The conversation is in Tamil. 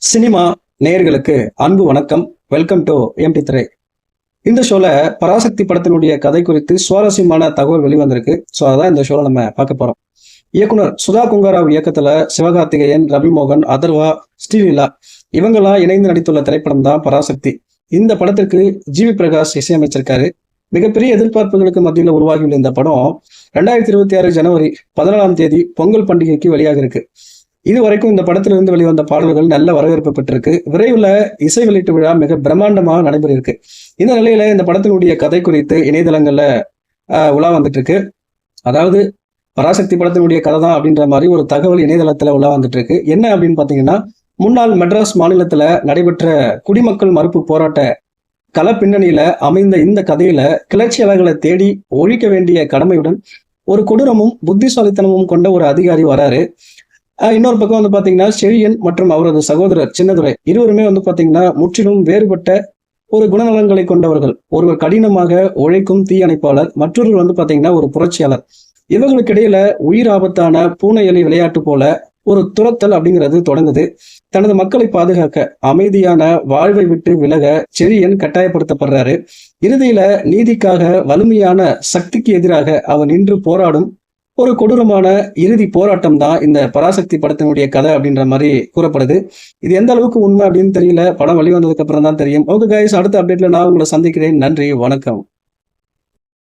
சினிமா நேயர்களுக்கு அன்பு வணக்கம். வெல்கம் டு எம்டி திரை. இந்த ஷோல பராசக்தி படத்தினுடைய கதை குறித்து சுவாரஸ்யமான தகவல் வெளிவந்திருக்கு. ஸோ அதான் இந்த ஷோல நம்ம பார்க்க போறோம். இயக்குனர் சுதா குங்காராவ் இயக்கத்துல சிவகார்த்திகேயன், ரவிமோகன், அதர்வா, ஸ்ரீலீலா இவங்கெல்லாம் இணைந்து நடித்துள்ள திரைப்படம் தான் பராசக்தி. இந்த படத்திற்கு ஜிவி பிரகாஷ் இசையமைச்சிருக்காரு. மிகப்பெரிய எதிர்பார்ப்புகளுக்கு மத்தியில் உருவாகியுள்ள இந்த படம் 2026 ஜனவரி 14ஆம் தேதி பொங்கல் பண்டிகைக்கு வெளியாக இருக்கு. இதுவரைக்கும் இந்த படத்திலிருந்து வெளிவந்த பாடல்கள் நல்ல வரவேற்பு பெற்றிருக்கு. விரைவில் இசை வெளியீட்டு விழா மிக பிரம்மாண்டமாக நடைபெற இருக்கு. இந்த நிலையில இந்த படத்தினுடைய கதை குறித்து இணையதளங்கள்ல உலா வந்துட்டு இருக்கு. அதாவது பராசக்தி படத்தினுடைய கதை தான் அப்படின்ற மாதிரி ஒரு தகவல் இணையதளத்துல உலா வந்துட்டு இருக்கு. என்ன அப்படின்னு பாத்தீங்கன்னா, முன்னாள் மெட்ராஸ் மாநிலத்துல நடைபெற்ற குடிமக்கள் மறுப்பு போராட்ட கள பின்னணியில அமைந்த இந்த கதையில கிளர்ச்சியாளர்களை தேடி ஒழிக்க வேண்டிய கடமையுடன் ஒரு கொடூரமும் புத்திசாலித்தனமும் கொண்ட ஒரு அதிகாரி வராரு. இன்னொரு பக்கம் வந்து பாத்தீங்கன்னா, செழியன் மற்றும் அவரது சகோதரர் சின்னதுரை இருவருமே வந்து பாத்தீங்கன்னா முற்றிலும் வேறுபட்ட ஒரு குணநலன்களை கொண்டவர்கள். ஒருவர் கடினமாக உழைக்கும் தீயணைப்பாளர், மற்றொருவர் வந்து பாத்தீங்கன்னா ஒரு புரட்சியாளர். இவங்களுக்கு இடையில உயிர் ஆபத்தான பூனை எலி விளையாட்டு போல ஒரு துரத்தல் அப்படிங்கிறது தொடங்குது. தனது மக்களை பாதுகாக்க அமைதியான வாழ்வை விட்டு விலக செழியன் கட்டாயப்படுத்தப்படுறாரு. இறுதியில நீதிக்காக வலிமையான சக்திக்கு எதிராக அவர் நின்று போராடும் ஒரு கொடூரமான இறுதி போராட்டம் தான் இந்த பராசக்தி படத்தினுடைய கதை அப்படின்ற மாதிரி கூறப்படுது. இது எந்த அளவுக்கு உண்மை அப்படின்னு தெரியல. படம் வெளிவந்ததுக்கு அப்புறம் தான் தெரியும். ஓகே கைஸ், அடுத்த அப்டேட்ல நான் உங்களை சந்திக்கிறேன். நன்றி, வணக்கம்.